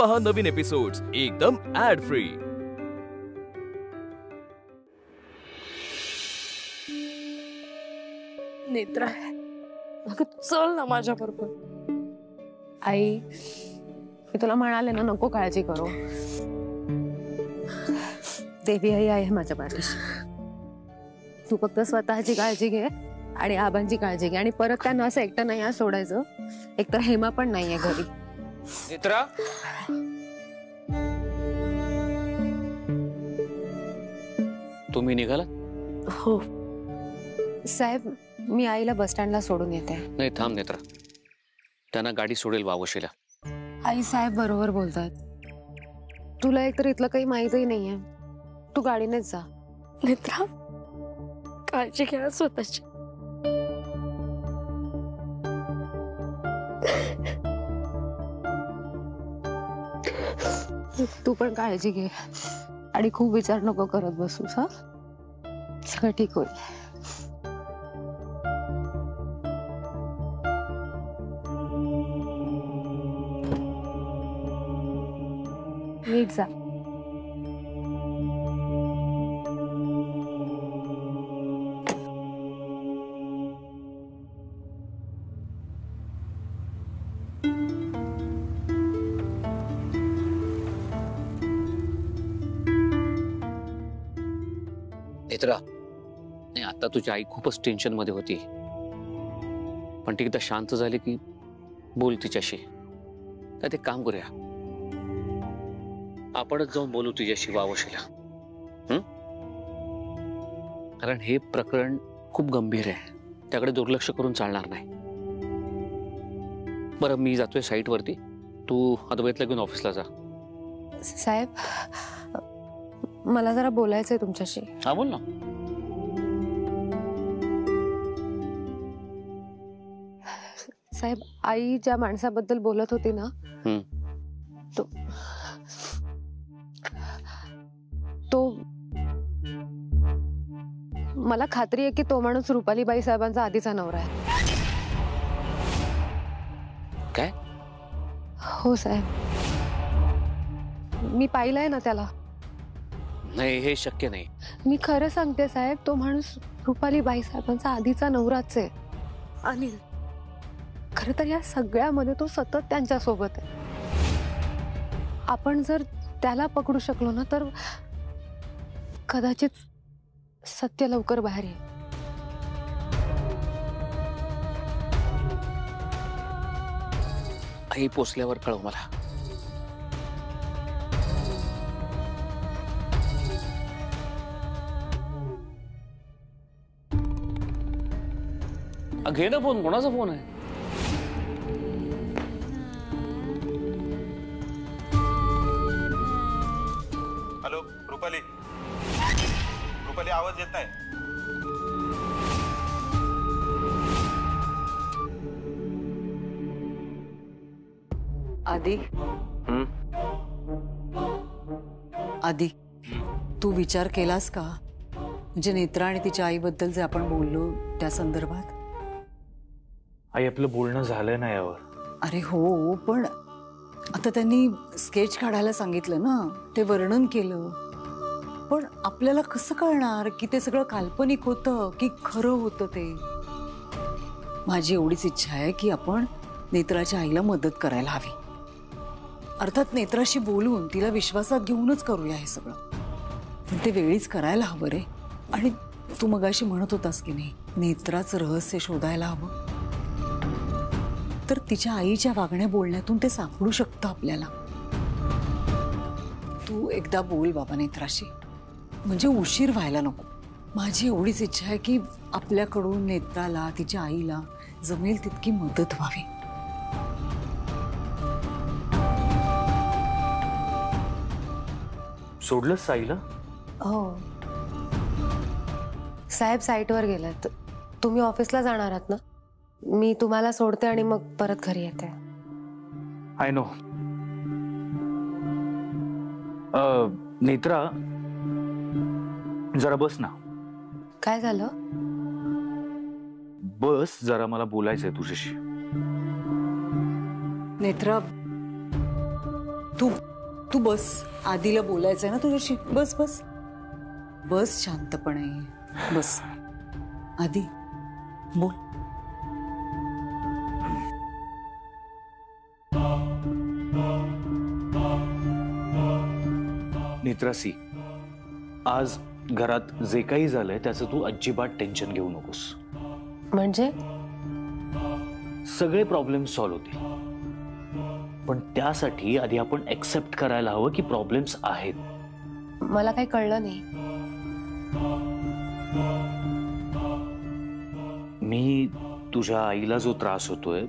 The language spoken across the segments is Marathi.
पहा नवीन एपिसोड्स एकदम ऍड फ्री। नेत्रा, अगं चल ना माझ्या बरोबर। आई, मी तुला म्हणाले ना नको काळजी करू। देवी आई आहे माझ्या पाठीशी। तू फक्त स्वतःची काळजी घे आणि आबांची काळजी घे आणि परत त्यांना असं एकटं नाही सोडायचं। एकतर हेमा पण नाहीये घरी। नेत्रा, तुम्ही निघाला? हो साहेब, मी आईला बस स्टँडला सोडून येते। नाही थांब नेत्रा, त्यांना गाडी सोडेल वावशीला। आई साहेब बरोबर बोलतात। तुला एकतर इथलं काही माहितही नाहीये, तू गाडीनेच जा। नेत्रा, काळजी घ्या स्वतःची। तू पण काळजी घे आणि खूप विचार नको करत बसूस। हा, सगळं ठीक होईल। नीट जा। नेत्रा, नाही आता तुझी आई खूपच टेन्शन मध्ये होती, पण ती एकदा शांत झाली की बोल तिच्याशी। तर ते काम करूया, आपणच जाऊन बोलू तुझ्याशी वावशीला। कारण हे प्रकरण खूप गंभीर आहे, त्याकडे दुर्लक्ष करून चालणार नाही। बरं, मी जातोय साईट वरती, तू अद्वैतला घेऊन ऑफिसला जा। साहेब, मला जरा बोलायचंय तुमच्याशी। हा बोल ना। साहेब, आई ज्या माणसाबद्दल बोलत होती ना, तो मला खात्री आहे की तो माणूस रुपालीबाई साहेबांचा आधीचा नवरा आहे। काय? हो साहेब, मी पाहिलंय ना त्याला। नाही, हे शक्य नाही। मी खरं सांगते साहेब, तो माणूस रुपालीबाई साहेबांचा आधीचा नवराच आहे। अनिल, खरं तर या सगळ्यामध्ये तो सतत त्यांच्या सोबत आहे। आपण जर त्याला पकडू शकलो ना तर कदाचित सत्य लवकर बाहेर येईल। आई पोचल्यावर कळव मला। घे ना फोन, कोणाचा फोन आहे? हॅलो रुपाली, रुपाली आवाज येत नाही। आदि, आदि, तू विचार केलास का? म्हणजे नेत्रा आणि तिच्या आईबद्दल जे आपण बोललो त्या संदर्भात? आई, आपलं बोलणं झालं ना यावर। अरे हो, पण आता त्यांनी स्केच काढायला सांगितलं ना, ते वर्णन केलं, पण आपल्याला कसं कळणार की ते सगळं काल्पनिक होतं की खरं होतं ते? माझी एवढीच इच्छा आहे की आपण नेत्राच्या आईला मदत करायला हवी। अर्थात नेत्राशी बोलून तिला विश्वासात घेऊनच करूया हे सगळं, पण ते वेळीच करायला हवं रे। आणि तू मगाशी म्हणत होतास की नाही, नेत्राचं रहस्य शोधायला हवं, तर तिच्या आईच्या वागण्या बोलण्यातून ते सापडू शकतं आपल्याला। तू एकदा बोल बाबा नेत्राशी, म्हणजे उशीर व्हायला नको। माझी एवढीच इच्छा आहे की आपल्याकडून नेत्राला, तिच्या आईला जमेल तितकी मदत व्हावी। सोडलं साईला? हो साहेब, साईटवर गेलात। तुम्ही ऑफिसला जाणार आहात ना? मी तुम्हाला सोडते आणि मग परत घरी येते। I know. नेत्रा, जरा बस ना। काय झालं? बस जरा, मला बोलायचंय तुझ्याशी। नेत्रा, तू तू बस, आधीला बोलायचंय ना तुझ्याशी. बस बस बस शांतपणे बस. आधी बोल. नेत्रासी, आज घरात जे काही झालंय त्याचं तू अजिबात टेन्शन घेऊ नकोस. म्हणजे सगळे प्रॉब्लेम सॉल्व्ह होतील, पण त्यासाठी आधी आपण एक्सेप्ट करायला हवं की प्रॉब्लेम्स आहेत. मला काही कळलं नाही. मी तुझ्या आईला जो त्रास होतोय,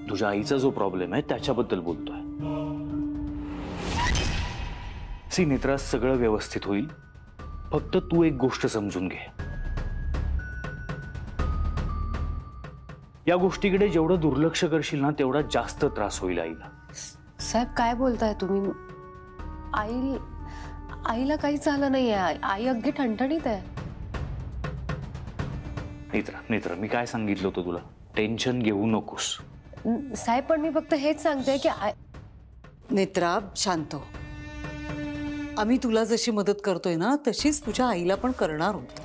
तुझ्या आईचा जो प्रॉब्लेम आहे त्याच्याबद्दल बोलतोय. सी नेत्रा, सगळं व्यवस्थित होईल. फक्त तू एक गोष्ट समजून घे. या गोष्टीकडे जेवढं दुर्लक्ष करशील ना तेवढा जास्त त्रास होईल आईला. साहेब काय बोलताय तुम्ही? आईला काहीच झालं नाहीये. आई अगदी ठणठणीत आहे. नेत्रा, मी काय सांगितलं होतं तुला? टेन्शन घेऊ नकोस. साहेब पण मी फक्त हेच सांगते की नेत्रा शांत हो. आम्ही तुला जशी मदत करतोय ना तशीच तुझ्या आईला पण करणार आहोत.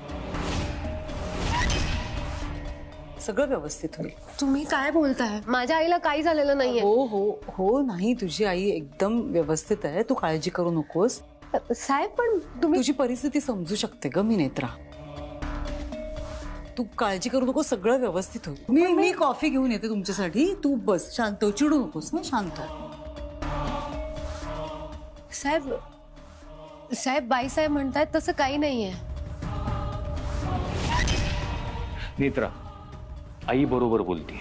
सगळं व्यवस्थित होईल. तुम्ही काय बोलताय? माझ्या आईला काही झालेलं नाहीये. हो हो हो, नाही, तुझी आई एकदम व्यवस्थित आहे. तू काळजी करू नकोस. साहेब पण तुम्ही तुझी परिस्थिती समजू शकते ग मी नेत्रा. तू काळजी करू नको, सगळं व्यवस्थित होईल. मी कॉफी घेऊन येते तुमच्यासाठी. तू बस शांत हो, चिडू नकोस ना, शांत हो. साहेब बाईसाहेब म्हणतायत तसं काही नाहीये. नेत्रा, आई बरोबर बोलतीये.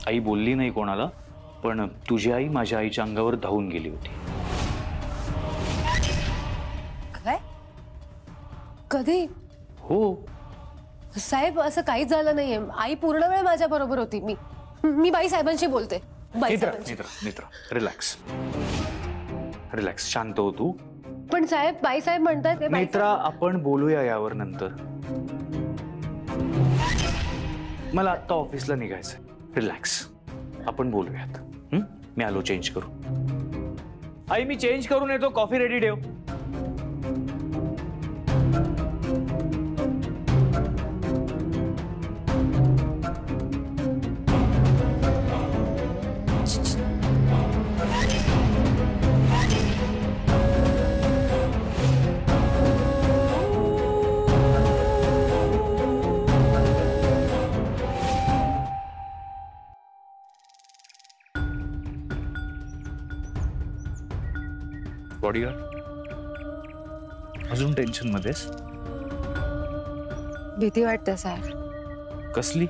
आई बोलली नाही कोणाला, पण तुझी आई माझ्या आईच्या अंगावर धावून गेली होती. काय? कधी? हो, साहेब असं काहीच झालं नाहीये. आई पूर्ण वेळ माझ्या बरोबर होती. मी बाईसाहेबांशी बोलते. नेत्रा, रिलॅक्स, शांत हो तू. पण साहेब बाईसाहेब म्हणतात. नेत्रा, आपण बोलूया यावर नंतर. मला आत्ता ऑफिसला निघायचंय. रिलॅक्स, आपण बोलूयात. मी आलो चेंज करू. आई मी चेंज करून येतो. कॉफी रेडी ठेव. बॉडीगार्ड, अजून टेन्शन मध्येस? भीती वाटते साहेब. कसली?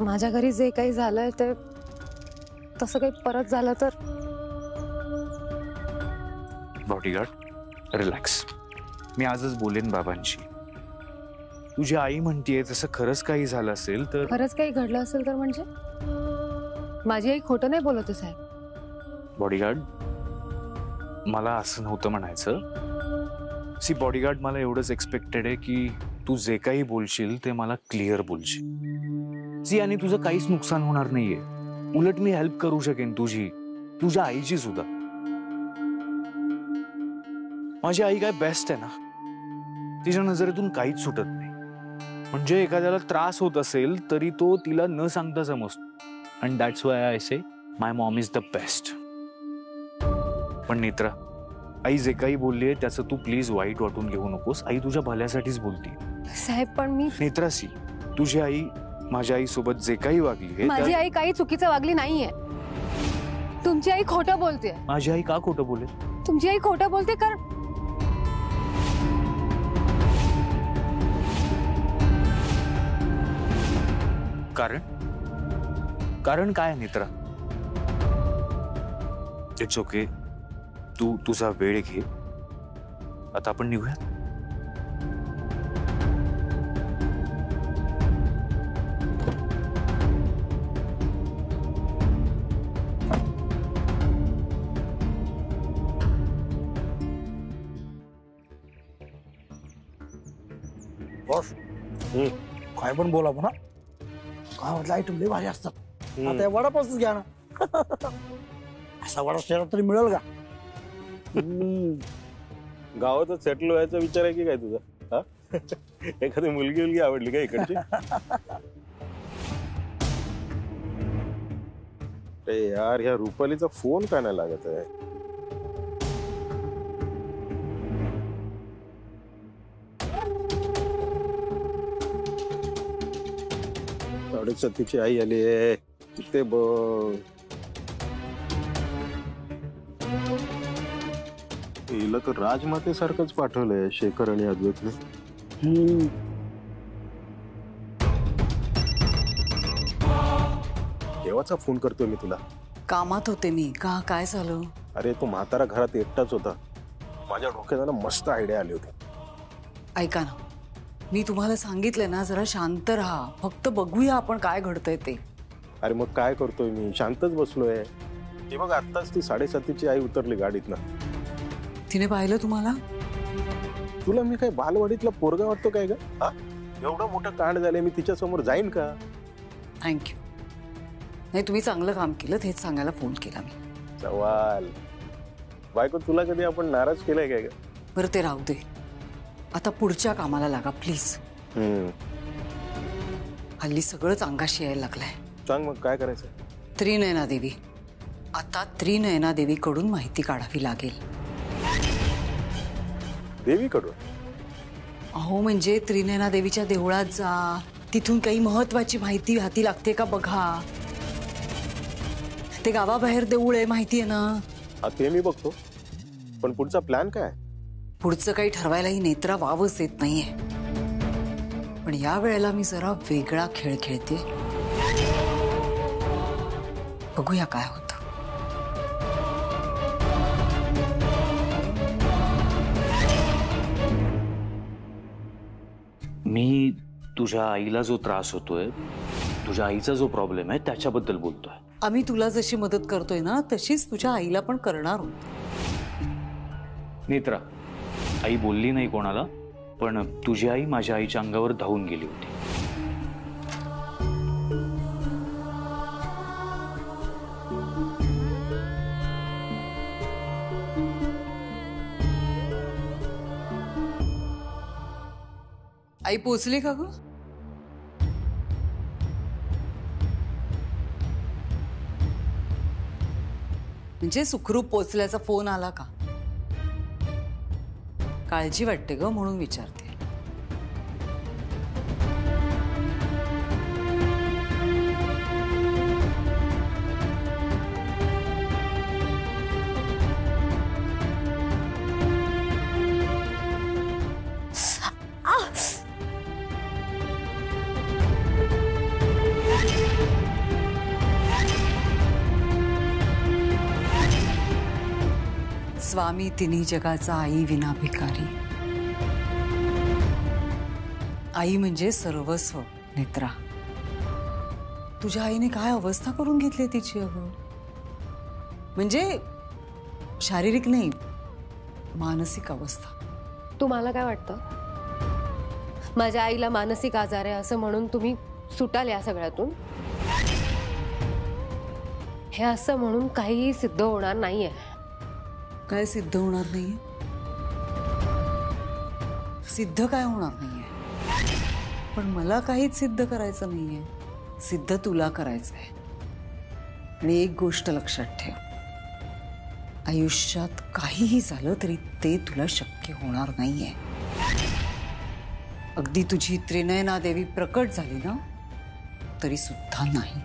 माझ्या घरी जे काही झालंय ते तसं काही परत झालं तर. Bodyguard, relax. मी आजच बोलेन बाबांशी. तुझी आई म्हणतीये तसं खरंच काही झालं असेल तर. खरंच काही घडलं असेल तर म्हणजे? माझी आई खोटं नाही बोलत साहेब. बॉडीगार्ड, मला असं नव्हतं म्हणायचं. सी बॉडीगार्ड, मला एवढंच एक्सपेक्टेड आहे की तू जे काही बोलशील ते मला क्लिअर बोलशील. सी, आणि तुझं काहीच नुकसान होणार नाहीये. उलट मी हेल्प करू शकेन तुझी, तुझ्या आईची सुद्धा. माझी आई काय बेस्ट आहे ना. तिच्या नजरेतून काहीच सुटत नाही. म्हणजे एखाद्याला त्रास होत असेल तरी तो तिला न सांगता समजतो. And that's why I say my mom is the best. पण नेत्रा, आई जे काही बोलली आहे त्याचं तू प्लीज वाईट वाटून घेऊ नकोस. आई तुझ्या भल्यासाठीच बोलती. साहेब पण मी. नेत्रासी, तुझी आई माझ्या आई सोबत जे काही वागली, माझी आई काही चुकीचं वागली नाहीये. तुमची आई खोटं बोलते. माझी आई का खोटं बोलेल? तुमची आई खोटं बोलते कारण काय नेत्रा? इट्स ओके, तू तुझा वेळ घे. आता आपण निघूयात. बॉस, काय पण बोला पुन्हा. गावातले आयटम लय भारी असतात. आता या वडापावच घ्या ना. असा वडा शहरात तरी मिळेल का? गावातच सेटल व्हायचा विचार आहे की काय तुझा? हा? एखादी मुलगी आवडली का इकडची? अरे यार, ह्या रुपालीचा फोन का नाही लागत आहे? साडेसातीची आई आली आहे. ते बघ, हिला तर राजमातेसारखंच पाठवलंय शेखर आणि अद्वैतने. केव्हाचा फोन करतोय मी तुला? कामात होते मी. का, काय झालं? अरे तो म्हातारा घरात एकटाच होता. माझ्या डोक्यात ना मस्त आयडिया आली होती. ऐका ना, मी तुम्हाला सांगितलं ना, जरा शांत राहा. फक्त बघूया आपण काय घडतंय ते. अरे मग काय करतोय मी? शांतच बसलोय. हे बघ, आत्ताच ती साडेसातीची आई उतरली गाडीतनं. तिने पाहिलं तुम्हाला? तुला मी काय बालवाडीतला पोरगा वाटतो काय का? एवढं मोठं कांड झालंय, मी तिच्या समोर जाईन का? थँक्यू. नाही, तुम्ही चांगलं काम केलं, हेच सांगायला फोन केला मी. सवाल बायको, तुला कधी आपण नाराज केलाय काय का? बरं, ते राहू दे. आता पुढच्या कामाला लागा प्लीज. हल्ली सगळंच अंगाशी यायला लागलंय. सांग मग काय करायचं? त्रिनयना देवी. आता त्रिनयना देवीकडून माहिती काढावी लागेल. देवीकडून? अहो, म्हणजे त्रिनयना देवीच्या देवळात जा, तिथून काही महत्वाची माहिती हाती लागते का बघा. ते गावाबाहेर देऊळ आहे, माहिती आहे ना? हा, ते मी बघतो. पण पुढचा प्लॅन काय? पुढचं काही ठरवायलाही नेत्रा वावच येत नाहीये. पण या वेळेला मी जरा वेगळा खेळ खेळते. बघूया काय होतं. मी तुझ्या आईला जो त्रास होतोय, तुझ्या आईचा जो प्रॉब्लेम आहे त्याच्याबद्दल बोलतोय. आम्ही तुला जशी मदत करतोय ना, तशीच तुझ्या आईला पण करणार आहोत. नेत्रा, आई बोलली नाही कोणाला, पण तुझी आई माझ्या आईच्या अंगावर धावून गेली होती. आई पोचली का ग? म्हणजे सुखरूप पोचल्याचा फोन आला का? काळजी वाटते ग, म्हणून विचारते. स्वामी तिन्ही जगाचा आई विना भिकारी. आई म्हणजे सर्वस्व. नेत्रा, तुझ्या आईने काय अवस्था करून घेतली तिची अगं. म्हणजे शारीरिक नाही, मानसिक अवस्था. तुम्हाला काय वाटतं? माझ्या आईला मानसिक आजार आहे असं म्हणून तुम्ही सुटाल या सगळ्यातून? हे असं म्हणून काहीही सिद्ध होणार नाहीये. काय सिद्ध होणार नाहीये? सिद्ध काय होणार नाहीये? पण मला काहीच सिद्ध करायचं नाहीये. सिद्ध तुला करायचंय. आणि एक गोष्ट लक्षात ठेव, आयुष्यात काहीही झालं तरी ते तुला शक्य होणार नाहीये. अगदी तुझी त्रिनयना देवी प्रकट झाली ना, तरी सुद्धा नाही.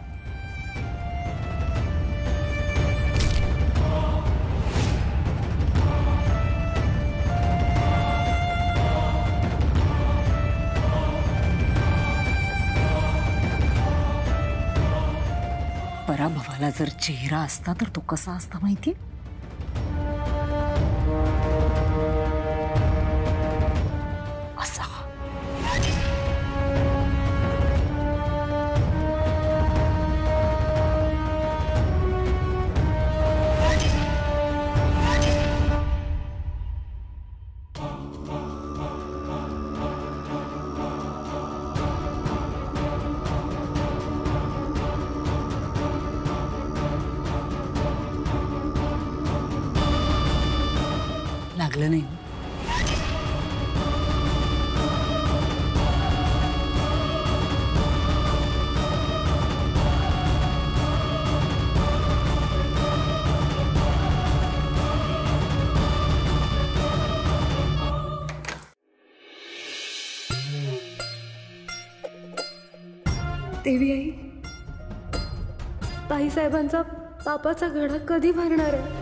पराभवाला जर चेहरा असता तर तो कसा असता माहिती? असा. ऐकलं नाही. देवी आई, बाईसाहेबांचा पापाचा घडा कधी भरणार आहे?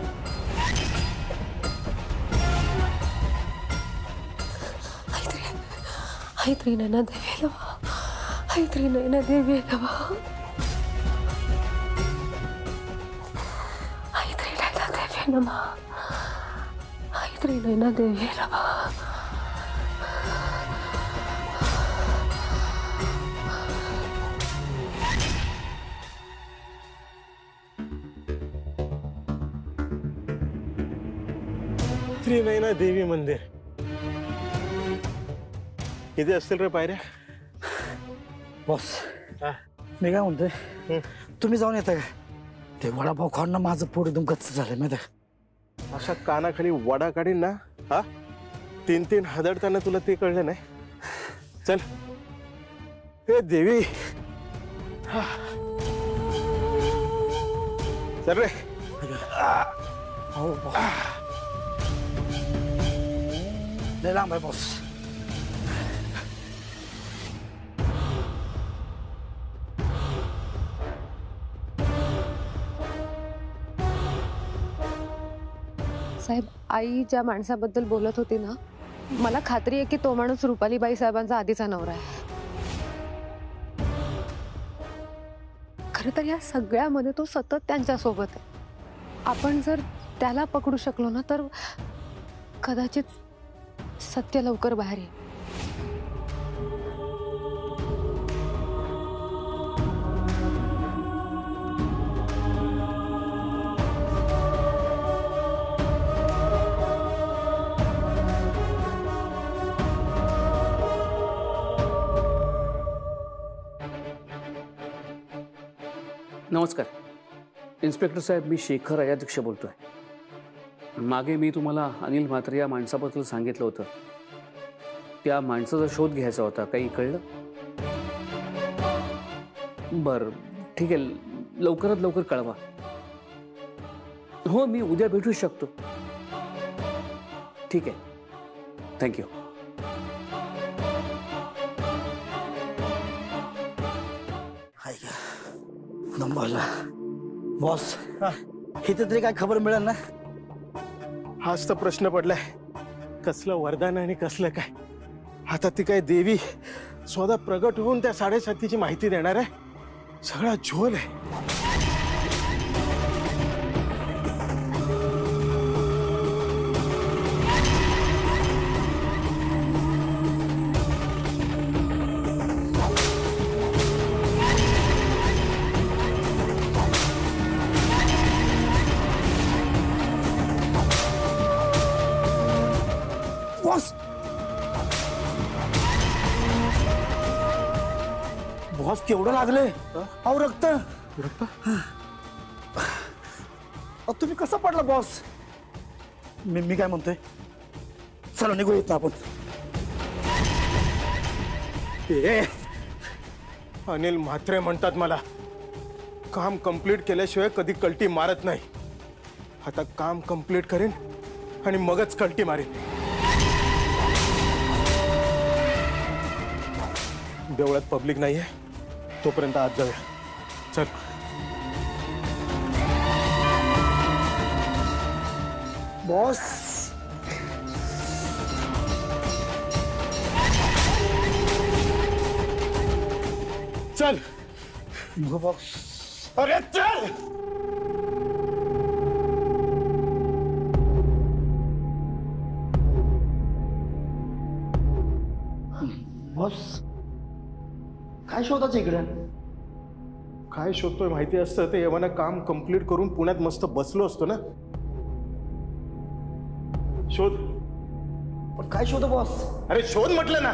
हैत्री नैना देवी नमः, हैत्री नैना देवी नमः, हैत्री नैना देवी नमः, हैत्री नैना देवी नमः. त्रिनयना देवी मंदिर किती असतील रे पायऱ्या? बॉस मी काय म्हणतोय, तुम्ही जाऊन येता का? ते वडापाव खाऊन ना माझं पोट एकदम गच्च झालंय माहिती आहे. अशा कानाखाली वडा काढीन ना, हा 3-3 हदडताना तुला ते कळलं नाही. चल हे देवी, चल रे. हो बॉस, लय लांब आहे बॉस. साहेब, आई ज्या माणसाबद्दल बोलत होती ना, मला खात्री आहे की तो माणूस रुपालीबाई साहेबांचा आधीचा नवरा आहे. खरं तर या सगळ्यामध्ये तो सतत त्यांच्या सोबत आहे. आपण जर त्याला पकडू शकलो ना तर कदाचित सत्य लवकर बाहेर येईल. नमस्कार इन्स्पेक्टर साहेब, मी शेखर अयाध्यक्ष बोलतोय. मागे मी तुम्हाला अनिल म्हात्रे या माणसाबद्दल सांगितलं होतं. त्या माणसाचा शोध घ्यायचा होता, काही कळलं? बरं ठीक आहे, लवकरात लवकर कळवा. हो, मी उद्या भेटू शकतो. ठीक आहे, थँक्यू. नंबरला बॉस, इथे तरी काय खबर मिळेल ना? हाच तर प्रश्न पडलाय, कसलं वरदान आणि कसलं काय. आता ती काय देवी स्वतः प्रगट होऊन त्या 7.5ची माहिती देणार आहे. सगळा झोल आहे. बॉस, बॉस केवढं लागले? अहो रक्त. रक्त? तुम्ही कसं पडला बॉस? मी काय म्हणतोय, चला निघू येत आपण. अनिल म्हात्रे म्हणतात मला, काम कंप्लीट केल्याशिवाय कधी कल्टी मारत नाही. आता काम कंप्लीट करेन आणि मगच कल्टी मारेन. देवळात पब्लिक नाहीये, तोपर्यंत आज जाऊया. चल. बॉस, चल. बॉस, अरे चल. बॉस काय शोधायचं इकडे? काय शोधतोय माहिती असतं ते एव्हाना काम कंप्लीट करून पुण्यात मस्त बसलो असतो ना. शोध. पण काय शोध बॉस? अरे शोध म्हटलं ना.